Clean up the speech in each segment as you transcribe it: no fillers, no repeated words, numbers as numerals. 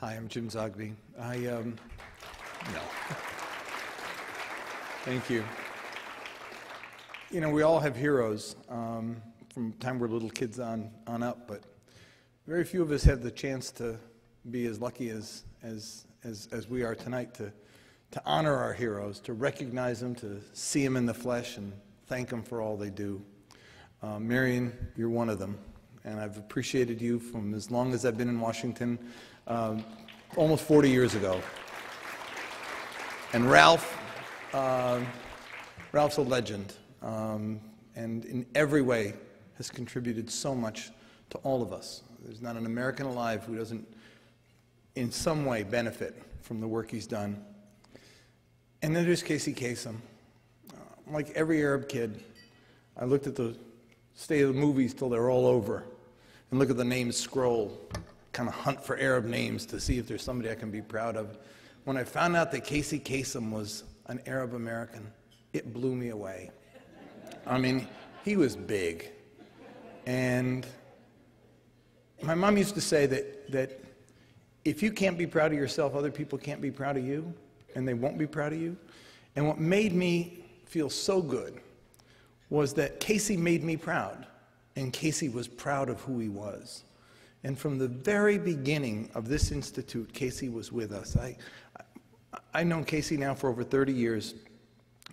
Hi, I'm Jim Zogby. No. Thank you. You know, we all have heroes from the time we're little kids on up, but very few of us have the chance to be as lucky as we are tonight to honor our heroes, to recognize them, to see them in the flesh and thank them for all they do. Marion, you're one of them, and I've appreciated you from as long as I've been in Washington, almost 40 years ago. And Ralph's a legend, and in every way has contributed so much to all of us. There's not an American alive who doesn't in some way benefit from the work he's done. And then there's Kasem. Like every Arab kid, I looked at the state of the movies till they're all over and look at the names scroll, kind of hunt for Arab names to see if there's somebody I can be proud of. When I found out that Kasem was an Arab American, it blew me away. I mean, he was big. And my mom used to say that if you can't be proud of yourself, other people can't be proud of you, and they won't be proud of you. And what made me feel so good was that Casey made me proud, and Casey was proud of who he was. And from the very beginning of this institute, Casey was with us. I've known Casey now for over 30 years.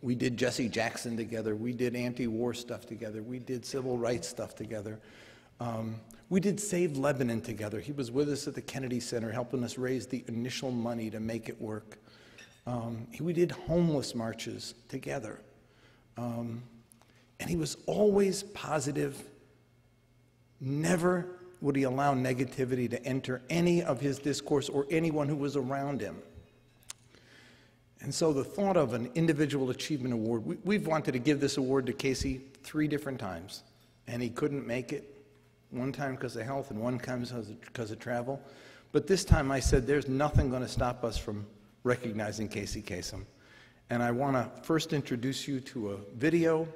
We did Jesse Jackson together. We did anti-war stuff together. We did civil rights stuff together. We did Save Lebanon together. He was with us at the Kennedy Center, helping us raise the initial money to make it work. We did homeless marches together. And he was always positive. Never would he allow negativity to enter any of his discourse or anyone who was around him. And so the thought of an individual achievement award, we've wanted to give this award to Casey 3 different times, and he couldn't make it. One time because of health and one time because of travel. But this time I said there's nothing going to stop us from recognizing Kasem. And I want to first introduce you to a video,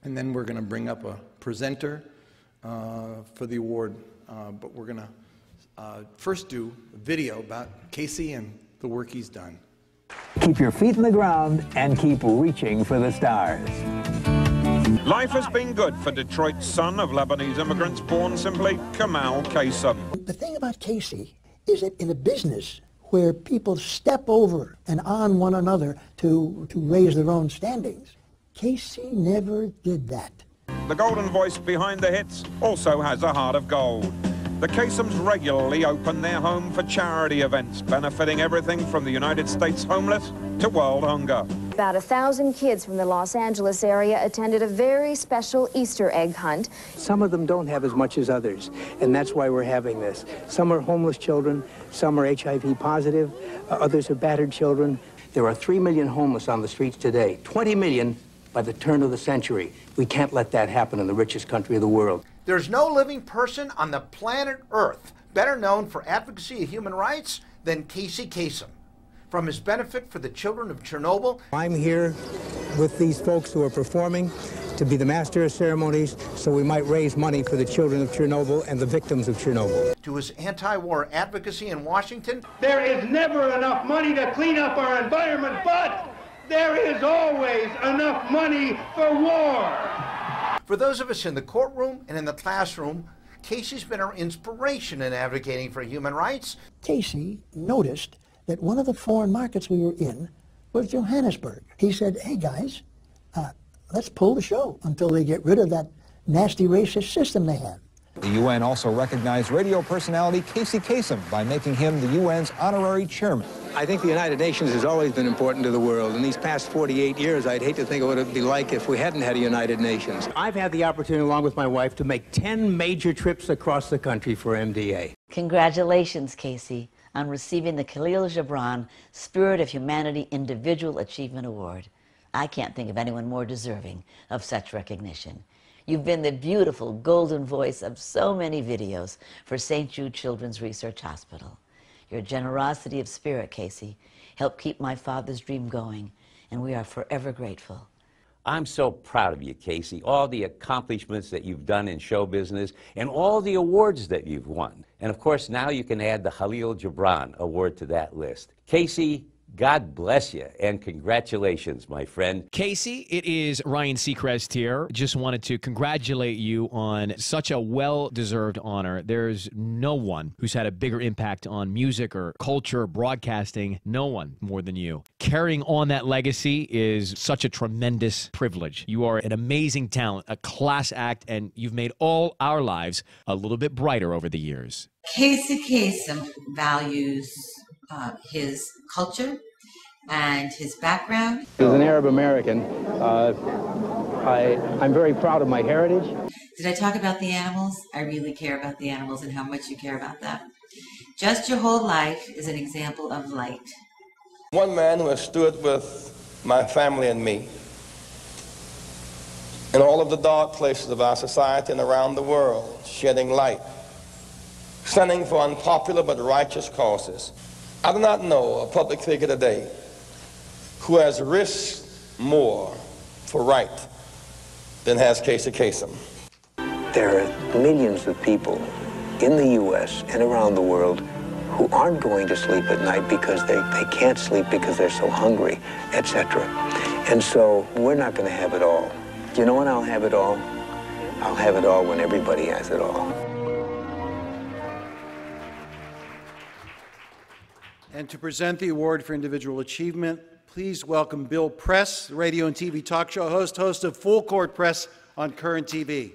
and then we're going to bring up a presenter for the award. But we're going to first do a video about Casey and the work he's done. Keep your feet in the ground and keep reaching for the stars. Life has been good for Detroit's son of Lebanese immigrants born simply Kamal Kasem. The thing about Casey is that in a business where people step over and on one another to raise their own standings, Casey never did that. The golden voice behind the hits also has a heart of gold. The Kasems regularly open their home for charity events, benefiting everything from the United States homeless to world hunger. About 1,000 kids from the Los Angeles area attended a very special Easter egg hunt. Some of them don't have as much as others, and that's why we're having this. Some are homeless children, some are HIV positive, others are battered children. There are 3 million homeless on the streets today, 20 million by the turn of the century. We can't let that happen in the richest country of the world. There's no living person on the planet Earth better known for advocacy of human rights than Kasem. From his benefit for the children of Chernobyl. I'm here with these folks who are performing to be the master of ceremonies so we might raise money for the children of Chernobyl and the victims of Chernobyl. To his anti-war advocacy in Washington. There is never enough money to clean up our environment, but there is always enough money for war. For those of us in the courtroom and in the classroom, Casey's been our inspiration in advocating for human rights. Casey noticed that one of the foreign markets we were in was Johannesburg. He said, hey guys, let's pull the show until they get rid of that nasty racist system they have. The UN also recognized radio personality Kasem by making him the UN's honorary chairman. I think the United Nations has always been important to the world. In these past 48 years, I'd hate to think of what it would be like if we hadn't had a United Nations. I've had the opportunity, along with my wife, to make 10 major trips across the country for MDA. Congratulations, Casey, on receiving the Kahlil Gibran Spirit of Humanity Individual Achievement Award. I can't think of anyone more deserving of such recognition. You've been the beautiful golden voice of so many videos for St. Jude Children's Research Hospital. Your generosity of spirit, Casey, helped keep my father's dream going, and we are forever grateful. I'm so proud of you, Casey, all the accomplishments that you've done in show business and all the awards that you've won. And of course, now you can add the Kahlil Gibran Award to that list. Casey, God bless you, and congratulations, my friend. Casey, it is Ryan Seacrest here. Just wanted to congratulate you on such a well-deserved honor. There's no one who's had a bigger impact on music or culture, broadcasting, no one more than you. Carrying on that legacy is such a tremendous privilege. You are an amazing talent, a class act, and you've made all our lives a little bit brighter over the years. Casey Kasem values his culture and his background. As an Arab American, I'm very proud of my heritage. Did I talk about the animals? I really care about the animals and how much you care about them. Just your whole life is an example of light. One man who has stood with my family and me in all of the dark places of our society and around the world, shedding light, standing for unpopular but righteous causes. I do not know a public figure today who has risked more for right than has Casey Kasem. There are millions of people in the U.S. and around the world who aren't going to sleep at night because they can't sleep because they're so hungry, etc. And so we're not going to have it all. Do you know when I'll have it all? I'll have it all when everybody has it all. And to present the award for individual achievement, please welcome Bill Press, radio and TV talk show host of Full Court Press on Current TV.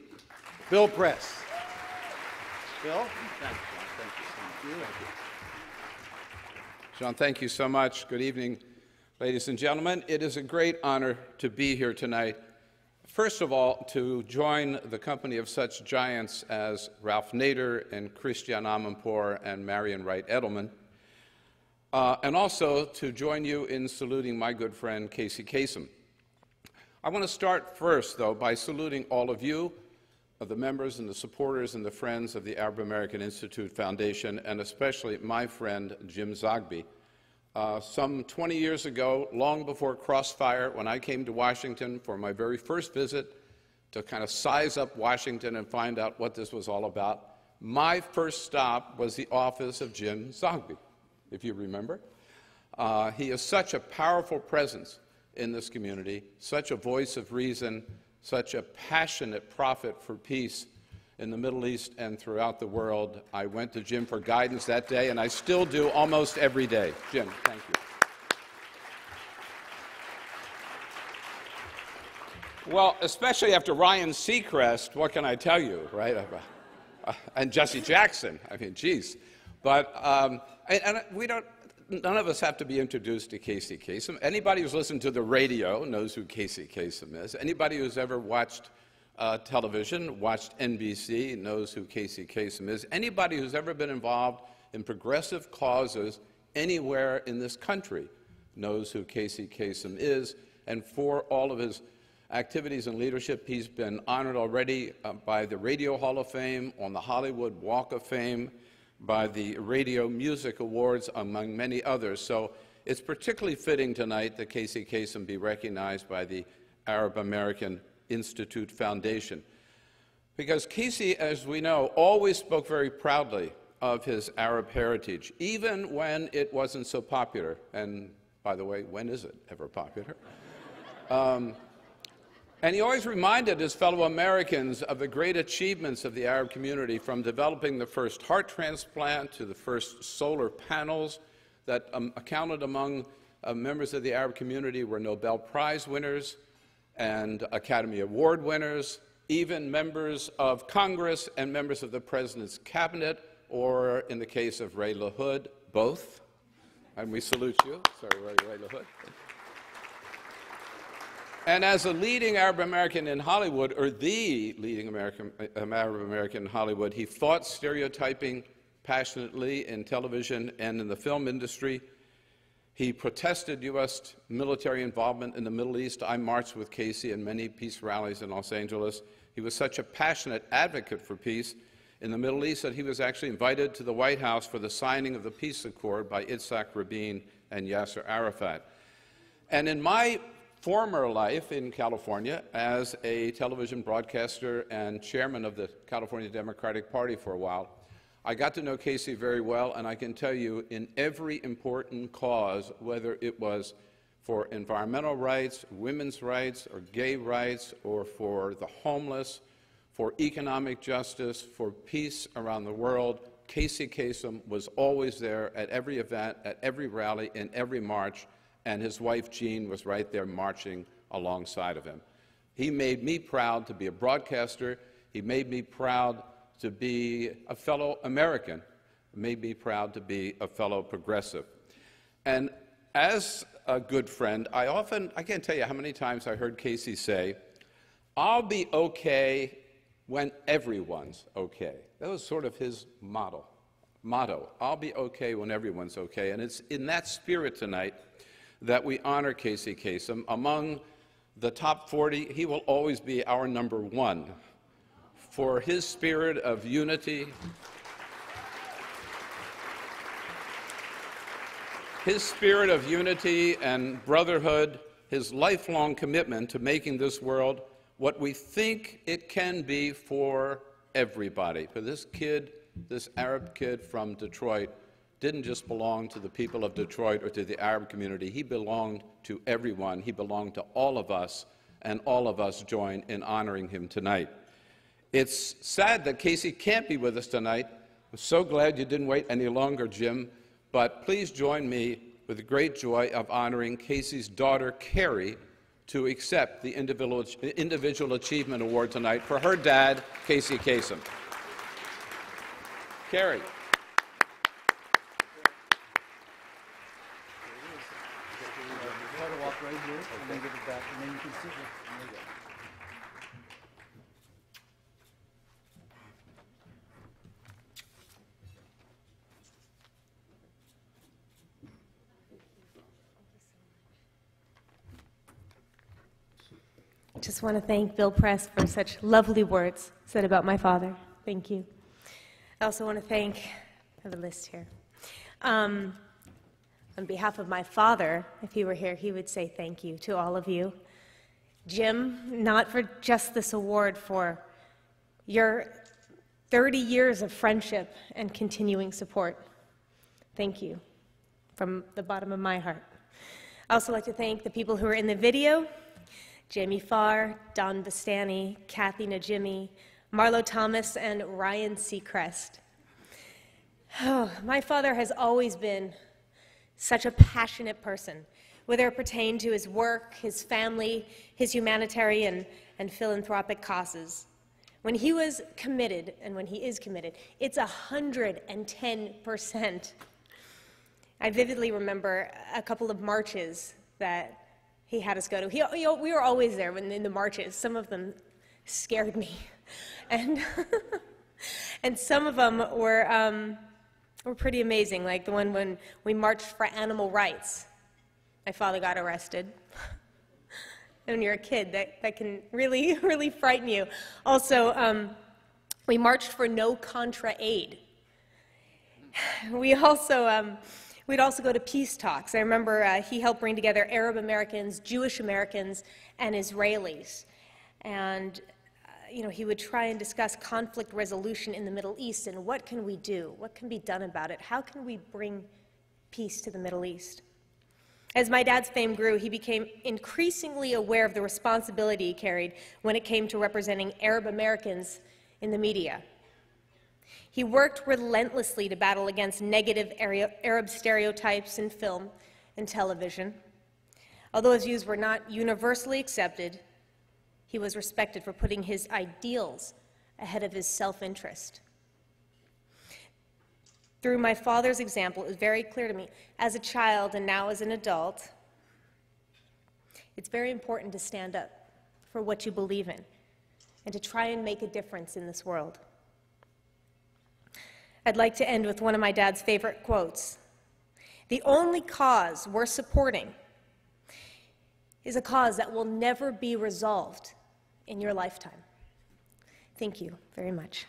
Bill Press. Bill? Thank you. John, thank you so much. Good evening, ladies and gentlemen. It is a great honor to be here tonight. First of all, to join the company of such giants as Ralph Nader and Christiane Amanpour and Marion Wright Edelman, and also to join you in saluting my good friend Casey Kasem. I want to start first, though, by saluting all of you, the members and the supporters and the friends of the Arab American Institute Foundation, and especially my friend Jim Zogby. Some 20 years ago, long before Crossfire, when I came to Washington for my very first visit to kind of size up Washington and find out what this was all about, my first stop was the office of Jim Zogby, if you remember. He is such a powerful presence in this community, such a voice of reason, such a passionate prophet for peace in the Middle East and throughout the world. I went to Jim for guidance that day, and I still do almost every day. Jim, thank you. Well, especially after Ryan Seacrest, what can I tell you, right? And Jesse Jackson, I mean, geez. But and we don't, none of us have to be introduced to Casey Kasem. Anybody who's listened to the radio knows who Casey Kasem is. Anybody who's ever watched television, watched NBC, knows who Casey Kasem is. Anybody who's ever been involved in progressive causes anywhere in this country knows who Casey Kasem is. And for all of his activities and leadership, he's been honored already by the Radio Hall of Fame, on the Hollywood Walk of Fame, by the Radio Music Awards, among many others. So it's particularly fitting tonight that Casey Kasem be recognized by the Arab American Institute Foundation. Because Casey, as we know, always spoke very proudly of his Arab heritage, even when it wasn't so popular. And by the way, when is it ever popular? And he always reminded his fellow Americans of the great achievements of the Arab community, from developing the first heart transplant to the first solar panels that accounted among members of the Arab community were Nobel Prize winners and Academy Award winners, even members of Congress and members of the President's cabinet, or in the case of Ray LaHood, both. And we salute you. Sorry, Ray LaHood. And as a leading Arab American in Hollywood, or the leading Arab American in Hollywood, he fought stereotyping passionately in television and in the film industry. He protested U.S. military involvement in the Middle East. I marched with Casey in many peace rallies in Los Angeles. He was such a passionate advocate for peace in the Middle East that he was actually invited to the White House for the signing of the peace accord by Yitzhak Rabin and Yasser Arafat. And in my former life in California as a television broadcaster and chairman of the California Democratic Party for a while, I got to know Casey very well, and I can tell you in every important cause, whether it was for environmental rights, women's rights, or gay rights, or for the homeless, for economic justice, for peace around the world, Casey Kasem was always there at every event, at every rally, in every march, and his wife Jean was right there marching alongside of him. He made me proud to be a broadcaster. He made me proud to be a fellow American, made me proud to be a fellow progressive. And as a good friend, I can't tell you how many times I heard Casey say, "I'll be okay when everyone's okay." That was sort of his motto. I'll be okay when everyone's okay. And it's in that spirit tonight that we honor Casey Kasem. Among the top 40, he will always be our #1 for his spirit of unity, and brotherhood, his lifelong commitment to making this world what we think it can be for everybody. For this kid, this Arab kid from Detroit, didn't just belong to the people of Detroit or to the Arab community. He belonged to everyone. He belonged to all of us, and all of us join in honoring him tonight. It's sad that Casey can't be with us tonight. I'm so glad you didn't wait any longer, Jim, but please join me with the great joy of honoring Casey's daughter, Carrie, to accept the Individual Achievement Award tonight for her dad, Casey Kasem. Carrie. I just want to thank Bill Press for such lovely words said about my father. Thank you. I also want to thank, I have a list here. On behalf of my father, if he were here, he would say thank you to all of you. Jim, not for just this award, for your 30 years of friendship and continuing support. Thank you from the bottom of my heart. I also like to thank the people who are in the video, Jamie Farr, Don Bastani, Kathy Najimy, Marlo Thomas, and Ryan Seacrest. Oh, my father has always been such a passionate person, whether it pertained to his work, his family, his humanitarian and philanthropic causes. When he was committed, and when he is committed, it's 110%. I vividly remember a couple of marches that he had us go to. We were always there in the marches. Some of them scared me. And, and some of them were pretty amazing, like the one when we marched for animal rights. My father got arrested. And when you're a kid, that can really, really frighten you. Also, we marched for no Contra aid. We'd also go to peace talks. I remember he helped bring together Arab Americans, Jewish Americans, and Israelis. And he would try and discuss conflict resolution in the Middle East and what can we do? What can be done about it? How can we bring peace to the Middle East? As my dad's fame grew, he became increasingly aware of the responsibility he carried when it came to representing Arab Americans in the media. He worked relentlessly to battle against negative Arab stereotypes in film and television. Although his views were not universally accepted, he was respected for putting his ideals ahead of his self-interest. Through my father's example, it was very clear to me, as a child and now as an adult, it's very important to stand up for what you believe in and to try and make a difference in this world. I'd like to end with one of my dad's favorite quotes. The only cause worth supporting is a cause that will never be resolved in your lifetime. Thank you very much.